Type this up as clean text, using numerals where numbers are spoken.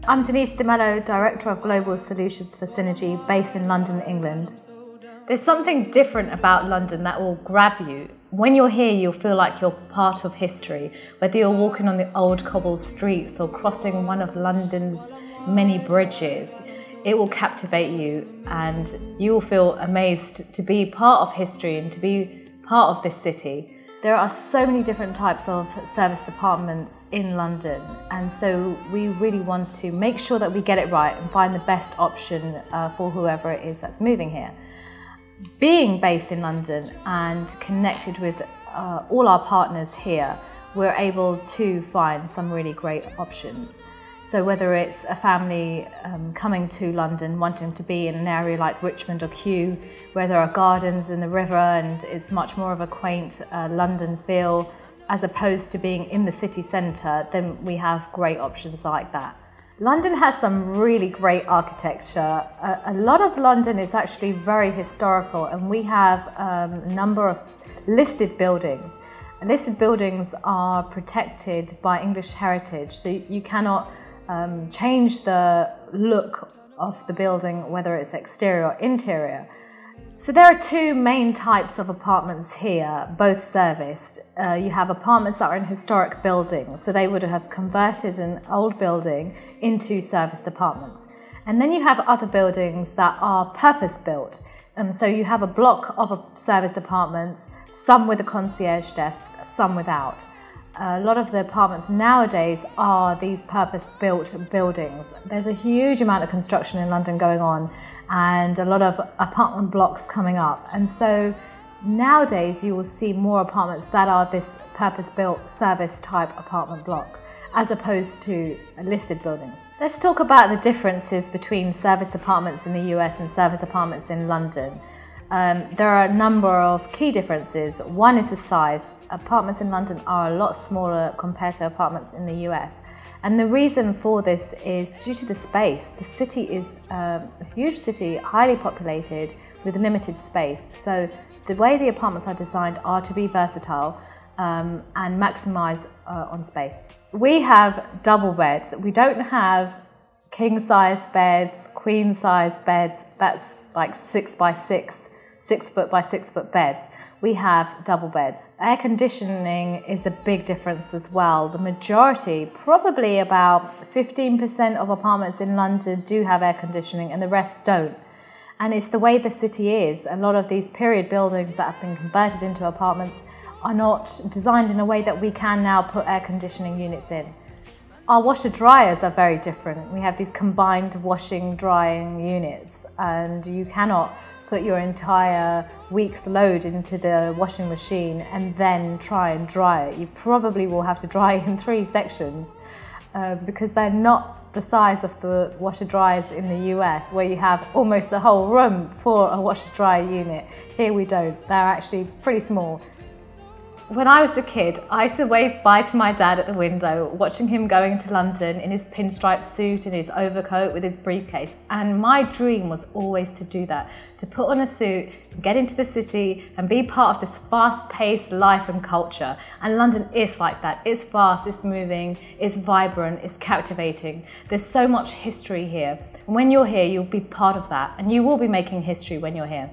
I'm Denise De Mello, Director of Global Solutions for Synergy, based in London, England. There's something different about London that will grab you. When you're here, you'll feel like you're part of history, whether you're walking on the old cobbled streets or crossing one of London's many bridges. It will captivate you and you will feel amazed to be part of history and to be part of this city. There are so many different types of service departments in London, and so we really want to make sure that we get it right and find the best option for whoever it is that's moving here. Being based in London and connected with all our partners here, we're able to find some really great options. So whether it's a family coming to London wanting to be in an area like Richmond or Kew, where there are gardens in the river and it's much more of a quaint London feel, as opposed to being in the city centre, then we have great options like that. London has some really great architecture. A lot of London is actually very historical, and we have a number of listed buildings. Listed buildings are protected by English heritage, so you cannot change the look of the building, whether it's exterior or interior. So there are two main types of apartments here, both serviced. You have apartments that are in historic buildings, so they would have converted an old building into serviced apartments. And then you have other buildings that are purpose-built. And so you have a block of serviced apartments, some with a concierge desk, some without. A lot of the apartments nowadays are these purpose-built buildings. There's a huge amount of construction in London going on and a lot of apartment blocks coming up. And so nowadays you will see more apartments that are this purpose-built service type apartment block as opposed to listed buildings. Let's talk about the differences between service apartments in the US and service apartments in London. There are a number of key differences. One is the size. Apartments in London are a lot smaller compared to apartments in the US. And the reason for this is due to the space. The city is a huge city, highly populated, with limited space. So the way the apartments are designed are to be versatile and maximize on space. We have double beds. We don't have king-size beds, queen-size beds. That's like 6 by 6, 6 foot by 6 foot beds. We have double beds. Air conditioning is a big difference as well. The majority, probably about 15% of apartments in London do have air conditioning and the rest don't. And it's the way the city is. A lot of these period buildings that have been converted into apartments are not designed in a way that we can now put air conditioning units in. Our washer dryers are very different. We have these combined washing drying units, and you cannot put your entire week's load into the washing machine and then try and dry it. You probably will have to dry in 3 sections because they're not the size of the washer dryers in the US, where you have almost a whole room for a washer dryer unit. Here we don't. They're actually pretty small. When I was a kid, I used to wave bye to my dad at the window, watching him going to London in his pinstripe suit and his overcoat with his briefcase. And my dream was always to do that, to put on a suit, get into the city and be part of this fast-paced life and culture. And London is like that. It's fast, it's moving, it's vibrant, it's captivating. There's so much history here. And when you're here, you'll be part of that, and you will be making history when you're here.